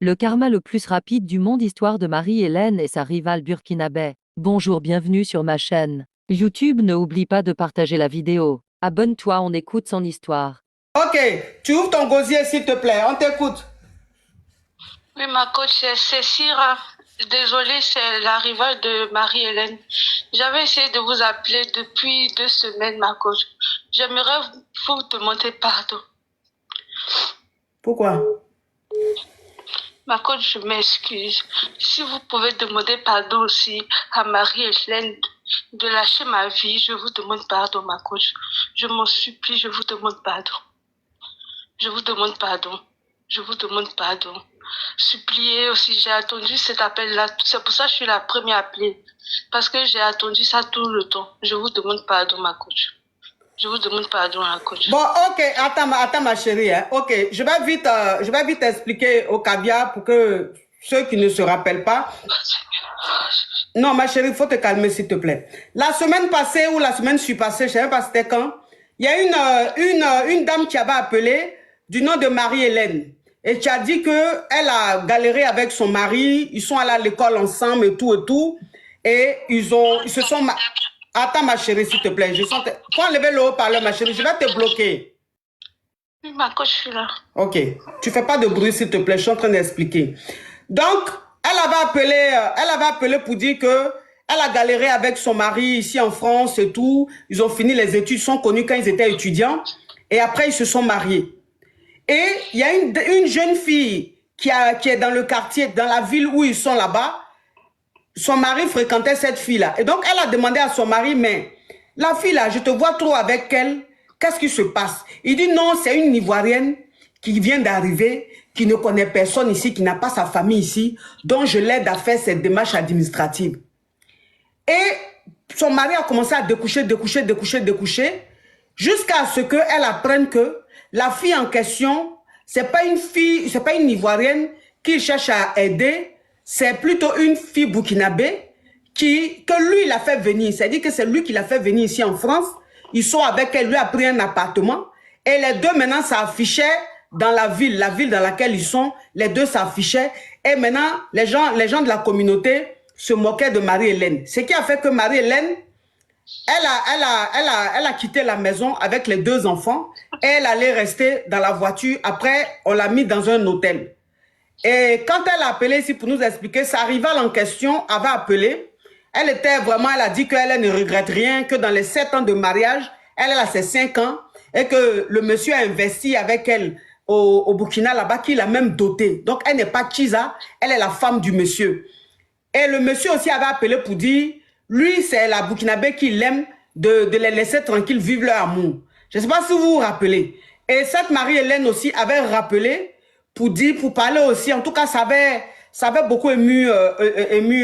Le karma le plus rapide du monde, histoire de Marie-Hélène et sa rivale burkinabé. Bonjour, bienvenue sur ma chaîne YouTube, ne oublie pas de partager la vidéo. Abonne-toi, on écoute son histoire. Ok, tu ouvres ton gosier s'il te plaît, on t'écoute. Oui, ma coach, c'est Syrah. Désolée, c'est la rivale de Marie-Hélène. J'avais essayé de vous appeler depuis 2 semaines, ma coach. J'aimerais vous demander pardon. Pourquoi? Ma coach, je m'excuse. Si vous pouvez demander pardon aussi à Marie-Hélène de lâcher ma vie, je vous demande pardon, ma coach. Je m'en supplie, je vous demande pardon. Je vous demande pardon. Je vous demande pardon. Supplier aussi, j'ai attendu cet appel-là. C'est pour ça que je suis la première appelée. Parce que j'ai attendu ça tout le temps. Je vous demande pardon, ma coach. Je vous demande pardon, ma coach. Bon, ok, attends ma chérie. Hein. Ok, je vais vite expliquer au caviar pour que ceux qui ne se rappellent pas. Non, ma chérie, il faut te calmer, s'il te plaît. La semaine passée ou la semaine passée, je ne sais même pas c'était quand, il y a une dame qui avait appelé du nom de Marie-Hélène. Et qui a dit qu'elle a galéré avec son mari, ils sont allés à l'école ensemble et tout et tout. Et ils se sont... Attends ma chérie, s'il te plaît. Faut enlever le haut-parleur, ma chérie, je vais te bloquer. Oui, ma coach, je suis là. Ok, tu fais pas de bruit, s'il te plaît, je suis en train d'expliquer. Donc, elle avait appelé pour dire que elle a galéré avec son mari ici en France et tout. Ils ont fini les études, ils sont connus quand ils étaient étudiants. Et après, ils se sont mariés. Et il y a une jeune fille qui est dans le quartier, dans la ville où ils sont là-bas. Son mari fréquentait cette fille-là. Et donc, elle a demandé à son mari, mais la fille-là, je te vois trop avec elle. Qu'est-ce qui se passe? Il dit non, c'est une Ivoirienne qui vient d'arriver, qui ne connaît personne ici, qui n'a pas sa famille ici, dont je l'aide à faire cette démarche administrative. Et son mari a commencé à découcher, jusqu'à ce qu'elle apprenne que la fille en question, c'est pas une Ivoirienne qu'il cherche à aider, c'est plutôt une fille burkinabé que lui, il a fait venir. C'est-à-dire que c'est lui qui l'a fait venir ici en France. Ils sont avec elle, lui a pris un appartement. Et les deux, maintenant, s'affichaient dans la ville dans laquelle ils sont. Les deux s'affichaient. Et maintenant, les gens de la communauté se moquaient de Marie-Hélène. Ce qui a fait que Marie-Hélène, elle a quitté la maison avec les deux enfants. Et elle allait rester dans la voiture. Après, on l'a mis dans un hôtel. Et quand elle a appelé ici pour nous expliquer, sa rivale en question avait appelé. Elle a dit qu'elle ne regrette rien, que dans les 7 ans de mariage, elle a ses 5 ans, et que le monsieur a investi avec elle au Burkina là-bas, qu'il a même doté. Donc, elle n'est pas Chiza, elle est la femme du monsieur. Et le monsieur aussi avait appelé pour dire, lui, c'est la Burkinabé qui l'aime, de les laisser tranquilles vivre leur amour. Je ne sais pas si vous vous rappelez. Et cette Marie-Hélène aussi avait rappelé pour parler aussi. En tout cas, ça avait beaucoup ému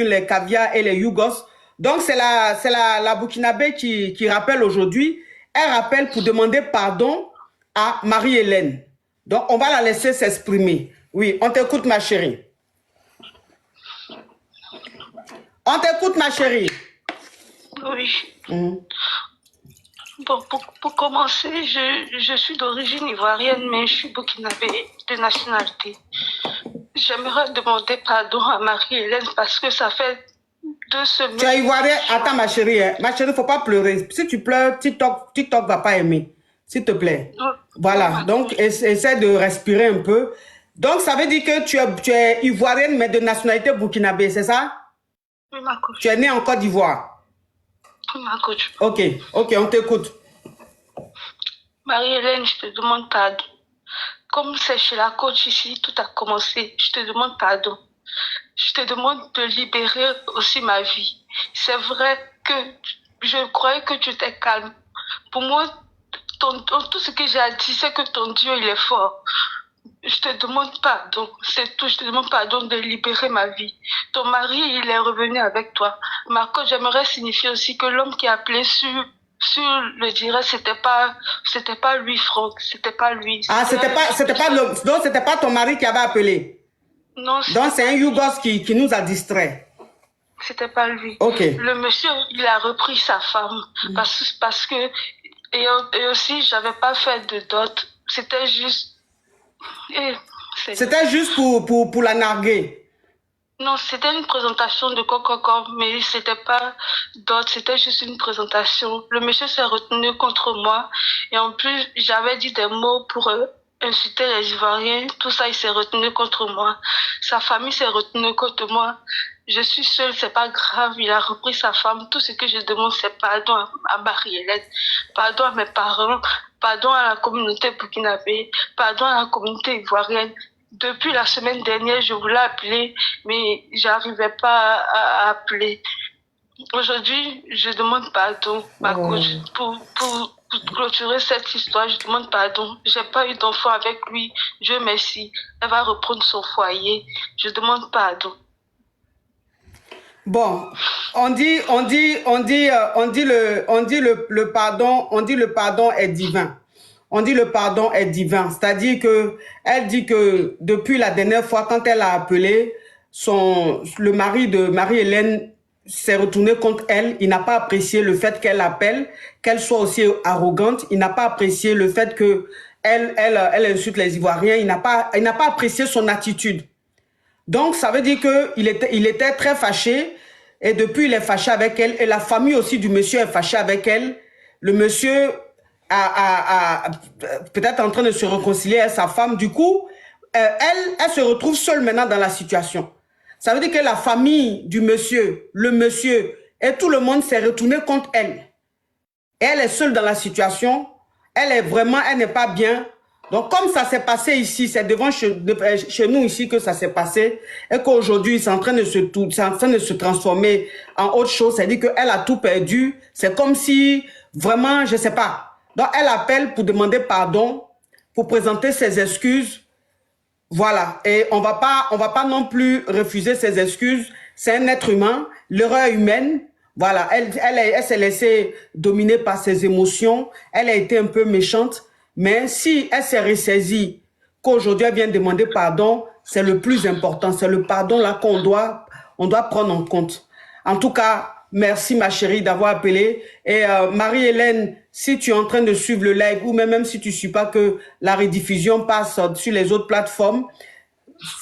les caviars et les Yougos. Donc, c'est la Burkinabé qui rappelle aujourd'hui. Elle rappelle pour demander pardon à Marie-Hélène. Donc, on va la laisser s'exprimer. Oui, on t'écoute, ma chérie. On t'écoute, ma chérie. Oui. Bon, pour commencer, je suis d'origine ivoirienne, mais je suis burkinabé de nationalité. J'aimerais demander pardon à Marie-Hélène parce que ça fait 2 semaines... Tu es ivoirienne? Attends, ma chérie. Hein. Ma chérie, il ne faut pas pleurer. Si tu pleures, TikTok ne va pas aimer. S'il te plaît. Voilà. Donc, essaie de respirer un peu. Donc, ça veut dire que tu es ivoirienne, mais de nationalité burkinabé, c'est ça? Oui, ma coach. Tu es née en Côte d'Ivoire? Oui, ma coach. Ok, on t'écoute. Marie-Hélène, je te demande pardon. Comme c'est chez la coach ici, tout a commencé. Je te demande pardon. Je te demande de libérer aussi ma vie. C'est vrai que je croyais que tu étais calme. Pour moi, tout ce que j'ai dit, c'est que ton Dieu, il est fort. Je te demande pardon, c'est tout. Je te demande pardon de libérer ma vie. Ton mari, il est revenu avec toi. Marco, j'aimerais signifier aussi que l'homme qui a appelé sur le direct, c'était pas lui, Franck. C'était pas lui. Ah, c'était pas ton mari qui avait appelé? Non. Donc, c'est un Yougos qui nous a distrait. C'était pas lui. Ok. Le monsieur, il a repris sa femme. Parce que, et aussi, j'avais pas fait de dot. C'était juste... Et C'était juste pour la narguer. Non, c'était une présentation de Coco, mais c'était pas d'autre, c'était juste une présentation. Le monsieur s'est retenu contre moi et en plus, j'avais dit des mots pour insulter les Ivoiriens. Tout ça, il s'est retenu contre moi. Sa famille s'est retenue contre moi. Je suis seule, c'est pas grave. Il a repris sa femme. Tout ce que je demande, c'est pardon à Marie-Hélène, pardon à mes parents, pardon à la communauté burkinabé, pardon à la communauté ivoirienne. Depuis la semaine dernière, je voulais appeler, mais j'arrivais pas à appeler. Aujourd'hui, je demande pardon, ma coach, pour clôturer cette histoire. Je demande pardon. J'ai pas eu d'enfant avec lui. Dieu merci. Elle va reprendre son foyer. Je demande pardon. Bon, on dit le pardon est divin. On dit le pardon est divin, c'est-à-dire que elle dit que depuis la dernière fois quand elle a appelé, le mari de Marie-Hélène s'est retourné contre elle. Il n'a pas apprécié le fait qu'elle appelle, qu'elle soit aussi arrogante. Il n'a pas apprécié le fait que elle insulte les Ivoiriens. Il n'a pas apprécié son attitude. Donc ça veut dire que il était très fâché et depuis il est fâché avec elle et la famille aussi du monsieur est fâchée avec elle. Le monsieur peut-être en train de se réconcilier avec sa femme. Du coup, elle se retrouve seule maintenant dans la situation. Ça veut dire que la famille du monsieur, le monsieur et tout le monde s'est retourné contre elle. Et elle est seule dans la situation. Elle n'est pas bien. Donc, comme ça s'est passé ici, c'est devant chez nous ici que ça s'est passé et qu'aujourd'hui, c'est en train de se transformer en autre chose. C'est-à-dire qu'elle a tout perdu. C'est comme si, vraiment, je sais pas. Donc, elle appelle pour demander pardon, pour présenter ses excuses. Voilà. Et on va pas non plus refuser ses excuses. C'est un être humain. L'erreur humaine. Voilà. Elle s'est laissée dominer par ses émotions. Elle a été un peu méchante. Mais si elle s'est ressaisie, qu'aujourd'hui elle vient demander pardon, c'est le plus important. C'est le pardon là on doit prendre en compte. En tout cas, merci ma chérie d'avoir appelé. Et Marie-Hélène, si tu es en train de suivre le live ou même si tu ne suis pas que la rediffusion passe sur les autres plateformes,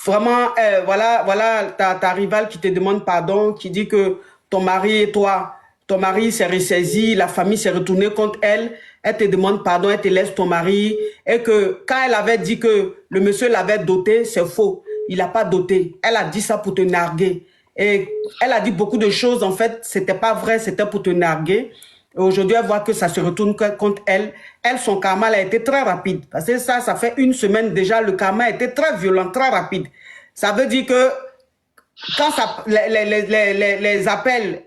vraiment, voilà ta rivale qui te demande pardon, qui dit que ton mari et toi, ton mari s'est ressaisi, la famille s'est retournée contre elle. Elle te demande pardon, elle te laisse ton mari. Et que quand elle avait dit que le monsieur l'avait doté, c'est faux. Il n'a pas doté. Elle a dit ça pour te narguer. Et elle a dit beaucoup de choses. En fait, c'était pas vrai, c'était pour te narguer. Et aujourd'hui, elle voit que ça se retourne contre elle. Elle, son karma, elle a été très rapide. Parce que ça fait une semaine déjà, le karma a été très violent, très rapide. Ça veut dire que quand les appels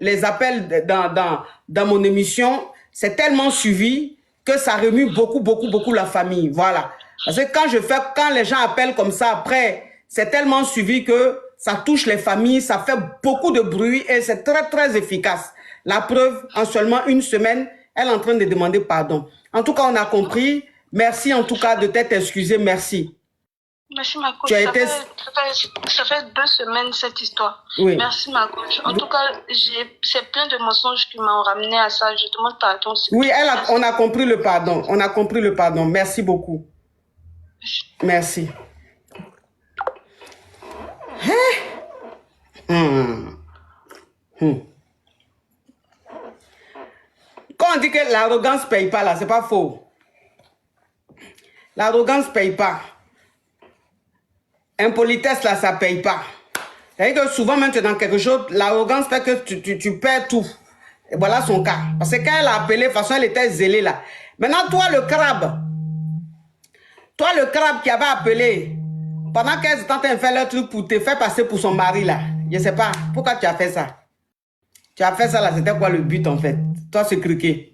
dans mon émission, c'est tellement suivi que ça remue beaucoup la famille. Voilà. Parce que quand les gens appellent comme ça après, c'est tellement suivi que ça touche les familles, ça fait beaucoup de bruit et c'est très efficace. La preuve, en seulement une semaine, elle est en train de demander pardon. En tout cas, on a compris. Merci en tout cas de t'être excusé. Merci. Merci ma coach. Ça fait 2 semaines cette histoire. Oui. Merci ma coach. En tout cas, c'est plein de mensonges qui m'ont ramené à ça. Je demande pardon. Oui, on a compris le pardon. On a compris le pardon. Merci beaucoup. Merci. Quand on dit que l'arrogance ne paye pas, là, c'est pas faux. L'arrogance ne paye pas. Impolitesse, là, ça ne paye pas. C'est-à-dire que souvent, même tu es dans quelque chose, l'arrogance fait que tu perds tout. Et voilà son cas. Parce que quand elle a appelé, de toute façon, elle était zélée là. Maintenant, toi, le crabe qui avait appelé, pendant qu'elle était en train de faire le truc pour te faire passer pour son mari là, je ne sais pas, pourquoi tu as fait ça? Tu as fait ça là, c'était quoi le but en fait? Toi, ce criquet.